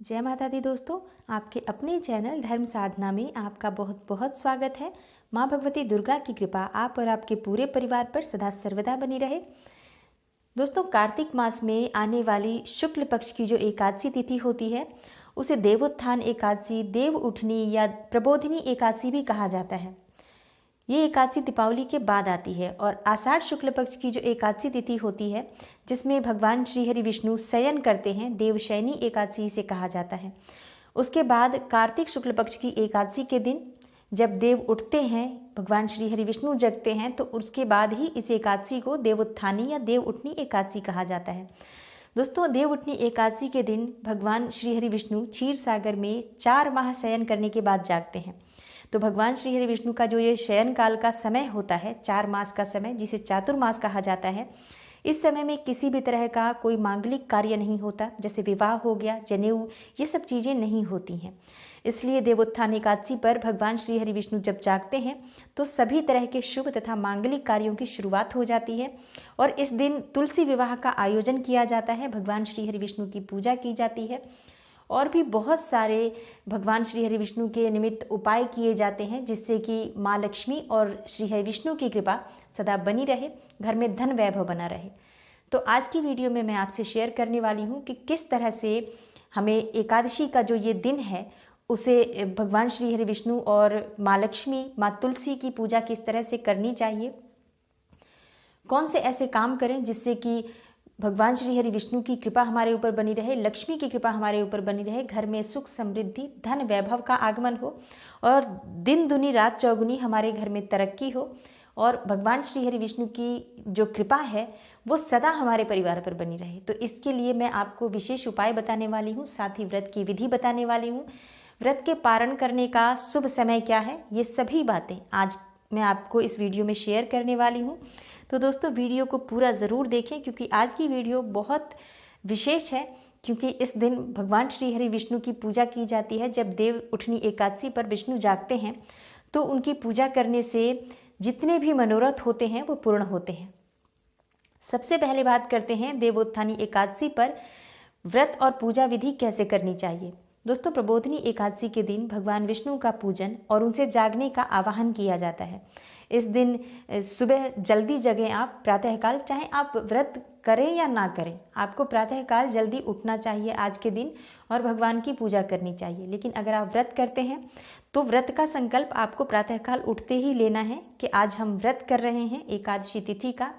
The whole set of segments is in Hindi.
जय माता दी दोस्तों, आपके अपने चैनल धर्म साधना में आपका बहुत बहुत स्वागत है। माँ भगवती दुर्गा की कृपा आप और आपके पूरे परिवार पर सदा सर्वदा बनी रहे। दोस्तों, कार्तिक मास में आने वाली शुक्ल पक्ष की जो एकादशी तिथि होती है उसे देवोत्थान एकादशी, देव उठनी या प्रबोधिनी एकादशी भी कहा जाता है। ये एकादशी दीपावली के बाद आती है और आषाढ़ शुक्ल पक्ष की जो एकादशी तिथि होती है जिसमें भगवान श्री हरि विष्णु शयन करते हैं, देवशयनी एकादशी से कहा जाता है। उसके बाद कार्तिक शुक्ल पक्ष की एकादशी के दिन जब देव उठते हैं, भगवान श्री हरि विष्णु जगते हैं, तो उसके बाद ही इस एकादशी को देवोत्थानी या देव उठनी एकादशी कहा जाता है। दोस्तों, देव उठनी एकादशी के दिन भगवान श्री हरि विष्णु क्षीर सागर में 4 माह शयन करने के बाद जागते हैं। तो भगवान श्री हरि विष्णु का जो ये शयन काल का समय होता है, 4 मास का समय, जिसे चातुर्मास कहा जाता है, इस समय में किसी भी तरह का कोई मांगलिक कार्य नहीं होता, जैसे विवाह हो गया, जनेऊ, ये सब चीज़ें नहीं होती हैं। इसलिए देवोत्थान एकादशी पर भगवान श्री हरि विष्णु जब जागते हैं तो सभी तरह के शुभ तथा मांगलिक कार्यों की शुरुआत हो जाती है और इस दिन तुलसी विवाह का आयोजन किया जाता है, भगवान श्री हरि विष्णु की पूजा की जाती है और भी बहुत सारे भगवान श्री हरि विष्णु के निमित्त उपाय किए जाते हैं जिससे कि माँ लक्ष्मी और श्री हरि विष्णु की कृपा सदा बनी रहे, घर में धन वैभव बना रहे। तो आज की वीडियो में मैं आपसे शेयर करने वाली हूँ कि किस तरह से हमें एकादशी का जो ये दिन है उसे भगवान श्री हरि विष्णु और माँ लक्ष्मी, माँ तुलसी की पूजा किस तरह से करनी चाहिए, कौन से ऐसे काम करें जिससे कि भगवान श्री हरि विष्णु की कृपा हमारे ऊपर बनी रहे, लक्ष्मी की कृपा हमारे ऊपर बनी रहे, घर में सुख समृद्धि धन वैभव का आगमन हो और दिन दुनी रात चौगुनी हमारे घर में तरक्की हो और भगवान श्री हरि विष्णु की जो कृपा है वो सदा हमारे परिवार पर बनी रहे। तो इसके लिए मैं आपको विशेष उपाय बताने वाली हूँ, साथ ही व्रत की विधि बताने वाली हूँ। व्रत के पारण करने का शुभ समय क्या है, ये सभी बातें आज मैं आपको इस वीडियो में शेयर करने वाली हूँ। तो दोस्तों, वीडियो को पूरा ज़रूर देखें क्योंकि आज की वीडियो बहुत विशेष है, क्योंकि इस दिन भगवान श्री हरि विष्णु की पूजा की जाती है। जब देव उठनी एकादशी पर विष्णु जागते हैं तो उनकी पूजा करने से जितने भी मनोरथ होते हैं वो पूर्ण होते हैं। सबसे पहले बात करते हैं देवोत्थानी एकादशी पर व्रत और पूजा विधि कैसे करनी चाहिए। दोस्तों, प्रबोधिनी एकादशी के दिन भगवान विष्णु का पूजन और उनसे जागने का आवाहन किया जाता है। इस दिन सुबह जल्दी जगें आप, प्रातःकाल, चाहे आप व्रत करें या ना करें, आपको प्रातःकाल जल्दी उठना चाहिए आज के दिन और भगवान की पूजा करनी चाहिए। लेकिन अगर आप व्रत करते हैं तो व्रत का संकल्प आपको प्रातःकाल उठते ही लेना है कि आज हम व्रत कर रहे हैं एकादशी तिथि का,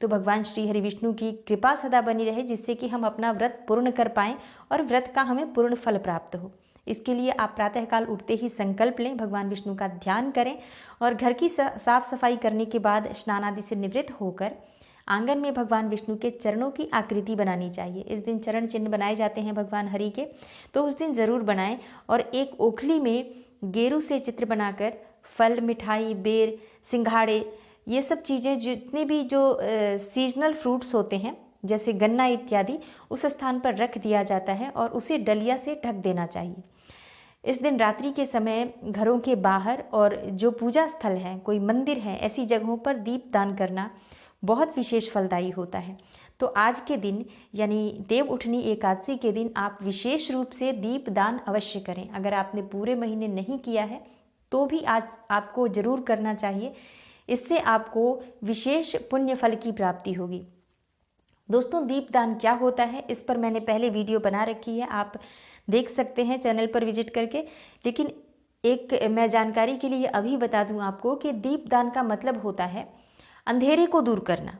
तो भगवान श्री हरि विष्णु की कृपा सदा बनी रहे जिससे कि हम अपना व्रत पूर्ण कर पाएँ और व्रत का हमें पूर्ण फल प्राप्त हो। इसके लिए आप प्रातःकाल उठते ही संकल्प लें, भगवान विष्णु का ध्यान करें और घर की साफ सफाई करने के बाद स्नान आदि से निवृत्त होकर आंगन में भगवान विष्णु के चरणों की आकृति बनानी चाहिए। इस दिन चरण चिन्ह बनाए जाते हैं भगवान हरि के, तो उस दिन ज़रूर बनाएं और एक ओखली में गेरू से चित्र बनाकर फल, मिठाई, बेर, सिंघाड़े, ये सब चीज़ें, जितने भी जो सीजनल फ्रूट्स होते हैं जैसे गन्ना इत्यादि, उस स्थान पर रख दिया जाता है और उसे डलिया से ढक देना चाहिए। इस दिन रात्रि के समय घरों के बाहर और जो पूजा स्थल हैं, कोई मंदिर है, ऐसी जगहों पर दीप दान करना बहुत विशेष फलदायी होता है। तो आज के दिन यानी देव उठनी एकादशी के दिन आप विशेष रूप से दीप दान अवश्य करें। अगर आपने पूरे महीने नहीं किया है तो भी आज आपको जरूर करना चाहिए, इससे आपको विशेष पुण्य फल की प्राप्ति होगी। दोस्तों, दीपदान क्या होता है इस पर मैंने पहले वीडियो बना रखी है, आप देख सकते हैं चैनल पर विजिट करके। लेकिन एक मैं जानकारी के लिए अभी बता दूं आपको कि दीपदान का मतलब होता है अंधेरे को दूर करना,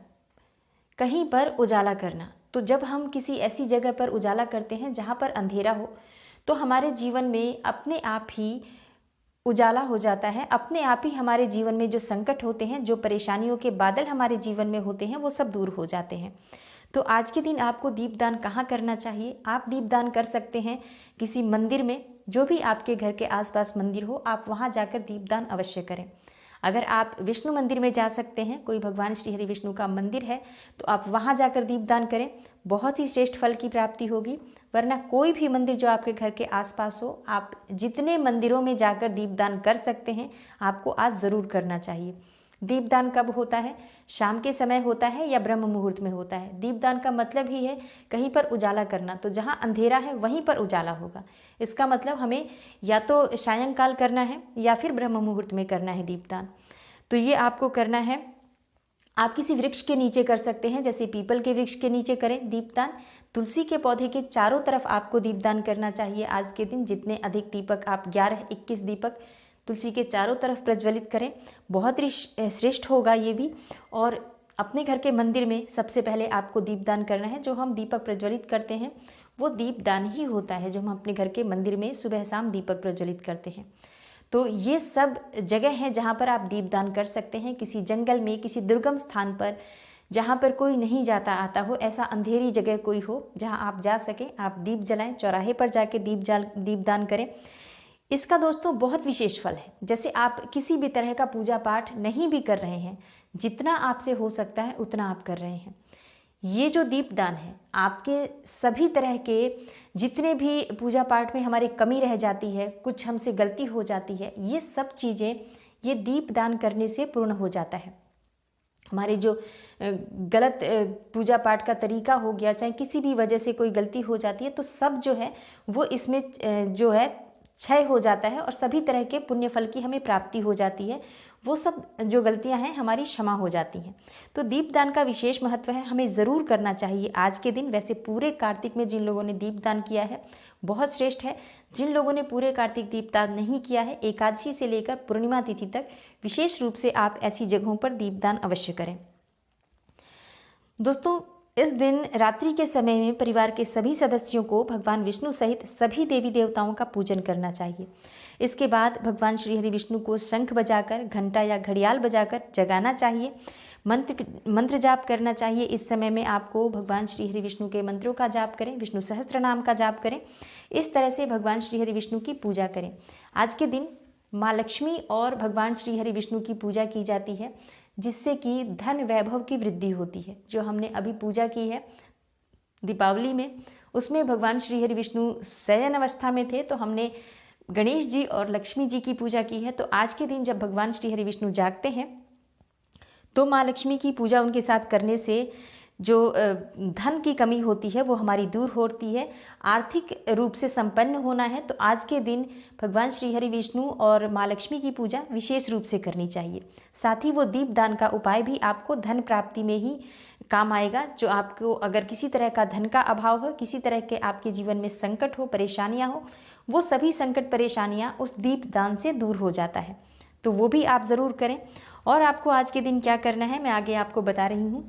कहीं पर उजाला करना। तो जब हम किसी ऐसी जगह पर उजाला करते हैं जहां पर अंधेरा हो तो हमारे जीवन में अपने आप ही उजाला हो जाता है, अपने आप ही हमारे जीवन में जो संकट होते हैं, जो परेशानियों के बादल हमारे जीवन में होते हैं, वो सब दूर हो जाते हैं। तो आज के दिन आपको दीपदान कहाँ करना चाहिए? आप दीपदान कर सकते हैं किसी मंदिर में, जो भी आपके घर के आसपास मंदिर हो, आप वहाँ जाकर दीपदान अवश्य करें। अगर आप विष्णु मंदिर में जा सकते हैं, कोई भगवान श्री हरि विष्णु का मंदिर है, तो आप वहाँ जाकर दीपदान करें, बहुत ही श्रेष्ठ फल की प्राप्ति होगी। वरना कोई भी मंदिर जो आपके घर के आसपास हो, आप जितने मंदिरों में जाकर दीपदान कर सकते हैं, आपको आज ज़रूर करना चाहिए। दीपदान कब होता है? शाम के समय होता है या ब्रह्म मुहूर्त में होता है? दीपदान का मतलब ही है कहीं पर उजाला करना, तो जहाँ अंधेरा है वहीं पर उजाला होगा। इसका मतलब हमें या तो सायंकाल करना है या फिर ब्रह्म मुहूर्त में करना है दीपदान। तो ये आपको करना है। आप किसी वृक्ष के नीचे कर सकते हैं, जैसे पीपल के वृक्ष के नीचे करें दीपदान। तुलसी के पौधे के चारों तरफ आपको दीपदान करना चाहिए आज के दिन। जितने अधिक दीपक आप 11-21 दीपक तुलसी के चारों तरफ प्रज्वलित करें, बहुत ही श्रेष्ठ होगा ये भी। और अपने घर के मंदिर में सबसे पहले आपको दीपदान करना है। जो हम दीपक प्रज्वलित करते हैं वो दीपदान ही होता है, जो हम अपने घर के मंदिर में सुबह शाम दीपक प्रज्वलित करते हैं। तो ये सब जगह हैं जहाँ पर आप दीपदान कर सकते हैं। किसी जंगल में, किसी दुर्गम स्थान पर, जहाँ पर कोई नहीं जाता आता हो, ऐसा अंधेरी जगह कोई हो जहाँ आप जा सकें, आप दीप जलाएं। चौराहे पर जाके दीपदान करें। इसका दोस्तों बहुत विशेष फल है। जैसे आप किसी भी तरह का पूजा पाठ नहीं भी कर रहे हैं, जितना आपसे हो सकता है उतना आप कर रहे हैं। ये जो दीपदान है, आपके सभी तरह के जितने भी पूजा पाठ में हमारी कमी रह जाती है, कुछ हमसे गलती हो जाती है, ये सब चीज़ें ये दीपदान करने से पूर्ण हो जाता है। हमारे जो गलत पूजा पाठ का तरीका हो गया, चाहे किसी भी वजह से कोई गलती हो जाती है, तो सब जो है वो इसमें जो है क्षय हो जाता है और सभी तरह के पुण्य फल की हमें प्राप्ति हो जाती है। वो सब जो गलतियां हैं हमारी क्षमा हो जाती हैं। तो दीपदान का विशेष महत्व है, हमें ज़रूर करना चाहिए आज के दिन। वैसे पूरे कार्तिक में जिन लोगों ने दीपदान किया है बहुत श्रेष्ठ है। जिन लोगों ने पूरे कार्तिक दीपदान नहीं किया है, एकादशी से लेकर पूर्णिमा तिथि तक विशेष रूप से आप ऐसी जगहों पर दीपदान अवश्य करें। दोस्तों, इस दिन रात्रि के समय में परिवार के सभी सदस्यों को भगवान विष्णु सहित सभी देवी देवताओं का पूजन करना चाहिए। इसके बाद भगवान श्री हरि विष्णु को शंख बजाकर, घंटा या घड़ियाल बजाकर जगाना चाहिए। मंत्र जाप करना चाहिए। इस समय में आपको भगवान श्री हरि विष्णु के मंत्रों का जाप करें, विष्णु सहस्त्र नाम का जाप करें। इस तरह से भगवान श्री हरि विष्णु की पूजा करें। आज के दिन माँ लक्ष्मी और भगवान श्री हरि विष्णु की पूजा की जाती है, जिससे कि धन वैभव की वृद्धि होती है। जो हमने अभी पूजा की है दीपावली में, उसमें भगवान श्री हरि विष्णु शयन अवस्था में थे, तो हमने गणेश जी और लक्ष्मी जी की पूजा की है। तो आज के दिन जब भगवान श्री हरि विष्णु जागते हैं तो माँ लक्ष्मी की पूजा उनके साथ करने से जो धन की कमी होती है वो हमारी दूर होती है। आर्थिक रूप से संपन्न होना है तो आज के दिन भगवान श्री हरि विष्णु और माँ लक्ष्मी की पूजा विशेष रूप से करनी चाहिए। साथ ही वो दीपदान का उपाय भी आपको धन प्राप्ति में ही काम आएगा। जो आपको अगर किसी तरह का धन का अभाव हो, किसी तरह के आपके जीवन में संकट हो, परेशानियां हो, वो सभी संकट परेशानियां उस दीपदान से दूर हो जाता है। तो वो भी आप ज़रूर करें। और आपको आज के दिन क्या करना है मैं आगे आपको बता रही हूँ।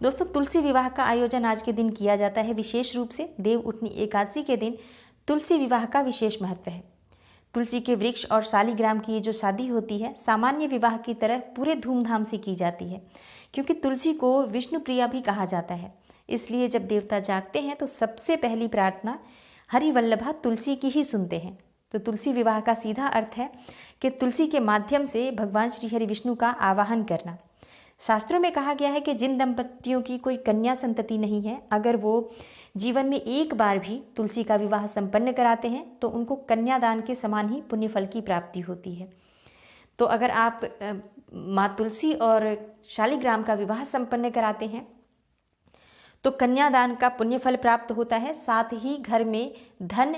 दोस्तों, तुलसी विवाह का आयोजन आज के दिन किया जाता है विशेष रूप से। देव उठनी एकादशी के दिन तुलसी विवाह का विशेष महत्व है। तुलसी के वृक्ष और शालिग्राम की ये जो शादी होती है सामान्य विवाह की तरह पूरे धूमधाम से की जाती है, क्योंकि तुलसी को विष्णु प्रिया भी कहा जाता है। इसलिए जब देवता जागते हैं तो सबसे पहली प्रार्थना हरि वल्लभा तुलसी की ही सुनते हैं। तो तुलसी विवाह का सीधा अर्थ है कि तुलसी के माध्यम से भगवान श्री हरि विष्णु का आवाहन करना। शास्त्रों में कहा गया है कि जिन दंपतियों की कोई कन्या संतति नहीं है, अगर वो जीवन में एक बार भी तुलसी का विवाह संपन्न कराते हैं तो उनको कन्यादान के समान ही पुण्य फल की प्राप्ति होती है। तो अगर आप माँ तुलसी और शालिग्राम का विवाह संपन्न कराते हैं तो कन्यादान का पुण्य फल प्राप्त होता है। साथ ही घर में धन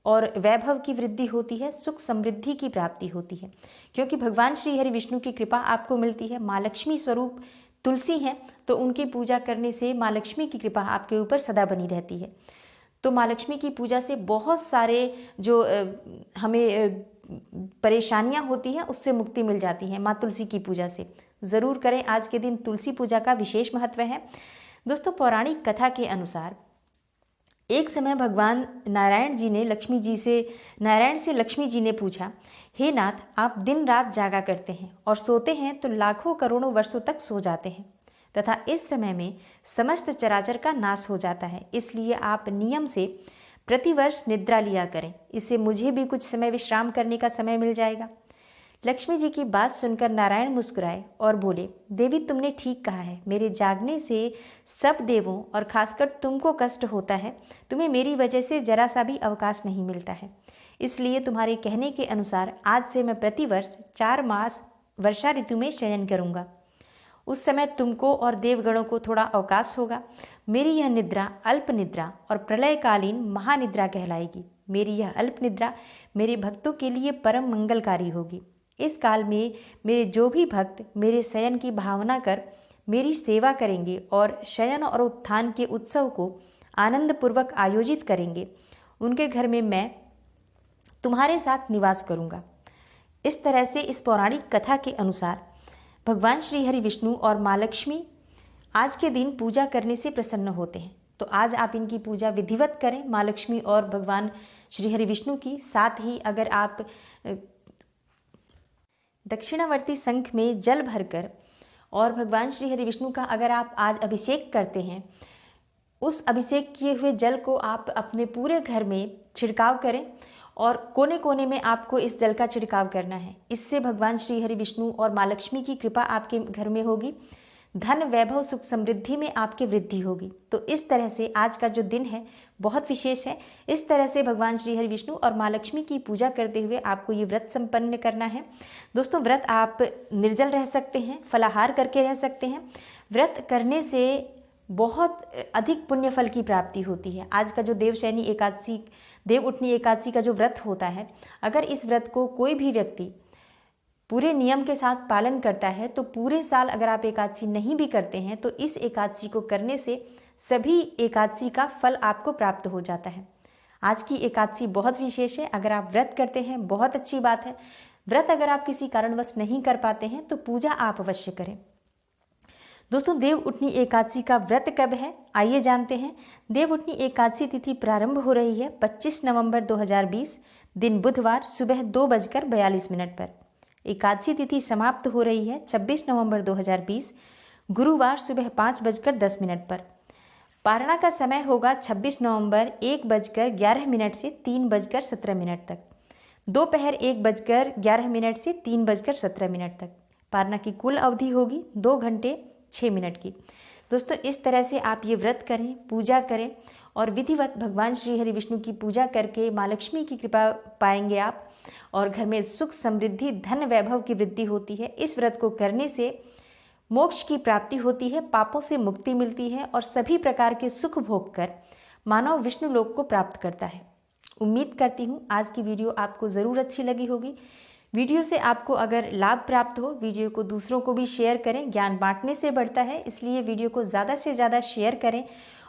और वैभव की वृद्धि होती है, सुख समृद्धि की प्राप्ति होती है, क्योंकि भगवान श्री हरि विष्णु की कृपा आपको मिलती है। माँ लक्ष्मी स्वरूप तुलसी हैं, तो उनकी पूजा करने से माँ लक्ष्मी की कृपा आपके ऊपर सदा बनी रहती है। तो माँ लक्ष्मी की पूजा से बहुत सारे जो हमें परेशानियां होती हैं उससे मुक्ति मिल जाती है। माँ तुलसी की पूजा से ज़रूर करें। आज के दिन तुलसी पूजा का विशेष महत्व है। दोस्तों, पौराणिक कथा के अनुसार एक समय भगवान नारायण से लक्ष्मी जी ने पूछा, हे नाथ, आप दिन रात जागा करते हैं और सोते हैं तो लाखों करोड़ों वर्षों तक सो जाते हैं तथा इस समय में समस्त चराचर का नाश हो जाता है, इसलिए आप नियम से प्रतिवर्ष निद्रा लिया करें। इससे मुझे भी कुछ समय विश्राम करने का समय मिल जाएगा। लक्ष्मी जी की बात सुनकर नारायण मुस्कुराए और बोले, देवी, तुमने ठीक कहा है। मेरे जागने से सब देवों और खासकर तुमको कष्ट होता है। तुम्हें मेरी वजह से जरा सा भी अवकाश नहीं मिलता है। इसलिए तुम्हारे कहने के अनुसार आज से मैं प्रतिवर्ष 4 मास वर्षा ऋतु में शयन करूंगा। उस समय तुमको और देवगणों को थोड़ा अवकाश होगा। मेरी यह निद्रा अल्प निद्रा और प्रलयकालीन महानिद्रा कहलाएगी। मेरी यह अल्प निद्रा मेरे भक्तों के लिए परम मंगलकारी होगी। इस काल में मेरे जो भी भक्त मेरे शयन की भावना कर मेरी सेवा करेंगे और शयन और उत्थान के उत्सव को आनंदपूर्वक आयोजित करेंगे, उनके घर में मैं तुम्हारे साथ निवास करूंगा। इस तरह से इस पौराणिक कथा के अनुसार भगवान श्री हरि विष्णु और माँ लक्ष्मी आज के दिन पूजा करने से प्रसन्न होते हैं। तो आज आप इनकी पूजा विधिवत करें, माँ लक्ष्मी और भगवान श्री हरि विष्णु की। साथ ही अगर आप दक्षिणावर्ती शंख में जल भरकर और भगवान श्री हरि विष्णु का अगर आप आज अभिषेक करते हैं, उस अभिषेक किए हुए जल को आप अपने पूरे घर में छिड़काव करें और कोने कोने में आपको इस जल का छिड़काव करना है। इससे भगवान श्री हरि विष्णु और माँ लक्ष्मी की कृपा आपके घर में होगी, धन वैभव सुख समृद्धि में आपकी वृद्धि होगी। तो इस तरह से आज का जो दिन है बहुत विशेष है। इस तरह से भगवान श्री हरि विष्णु और माँ लक्ष्मी की पूजा करते हुए आपको ये व्रत संपन्न करना है। दोस्तों, व्रत आप निर्जल रह सकते हैं, फलाहार करके रह सकते हैं। व्रत करने से बहुत अधिक पुण्य फल की प्राप्ति होती है। आज का जो देवशयनी एकादशी, देवउठनी एकादशी का जो व्रत होता है, अगर इस व्रत को कोई भी व्यक्ति पूरे नियम के साथ पालन करता है तो पूरे साल अगर आप एकादशी नहीं भी करते हैं तो इस एकादशी को करने से सभी एकादशी का फल आपको प्राप्त हो जाता है। आज की एकादशी बहुत विशेष है। अगर आप व्रत करते हैं बहुत अच्छी बात है। व्रत अगर आप किसी कारणवश नहीं कर पाते हैं तो पूजा आप अवश्य करें। दोस्तों, देवउठनी एकादशी का व्रत कब है, आइए जानते हैं। देवउठनी एकादशी तिथि प्रारंभ हो रही है 25 नवंबर 2020 दिन बुधवार सुबह 2:42 पर। एकादशी तिथि समाप्त हो रही है 26 नवंबर 2020 गुरुवार सुबह 5:10 पर। पारणा का समय होगा 26 नवंबर 1:11 से 3:17 तक। दोपहर 1:11 से 3:17 तक। पारणा की कुल अवधि होगी 2 घंटे 6 मिनट की। दोस्तों, इस तरह से आप ये व्रत करें, पूजा करें और विधिवत भगवान श्री हरि विष्णु की पूजा करके माँ लक्ष्मी की कृपा पाएंगे आप और घर में सुख समृद्धि धन वैभव की वृद्धि होती है। इस व्रत को करने से मोक्ष की प्राप्ति होती है, पापों से मुक्ति मिलती है और सभी प्रकार के सुख भोग कर मानव विष्णु लोक को प्राप्त करता है। उम्मीद करती हूँ आज की वीडियो आपको ज़रूर अच्छी लगी होगी। वीडियो से आपको अगर लाभ प्राप्त हो, वीडियो को दूसरों को भी शेयर करें। ज्ञान बांटने से बढ़ता है, इसलिए वीडियो को ज़्यादा से ज़्यादा शेयर करें।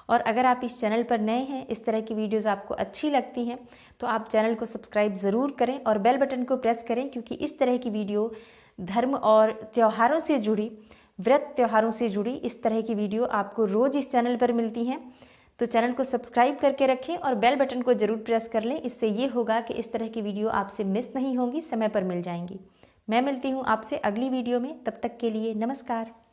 और अगर आप इस चैनल पर नए हैं, इस तरह की वीडियोस आपको अच्छी लगती हैं, तो आप चैनल को सब्सक्राइब ज़रूर करें और बेल बटन को प्रेस करें, क्योंकि इस तरह की वीडियो धर्म और त्योहारों से जुड़ी, व्रत त्योहारों से जुड़ी इस तरह की वीडियो आपको रोज़ इस चैनल पर मिलती हैं। तो चैनल को सब्सक्राइब करके रखें और बेल बटन को जरूर प्रेस कर लें। इससे ये होगा कि इस तरह की वीडियो आपसे मिस नहीं होंगी, समय पर मिल जाएंगी। मैं मिलती हूँ आपसे अगली वीडियो में। तब तक के लिए नमस्कार।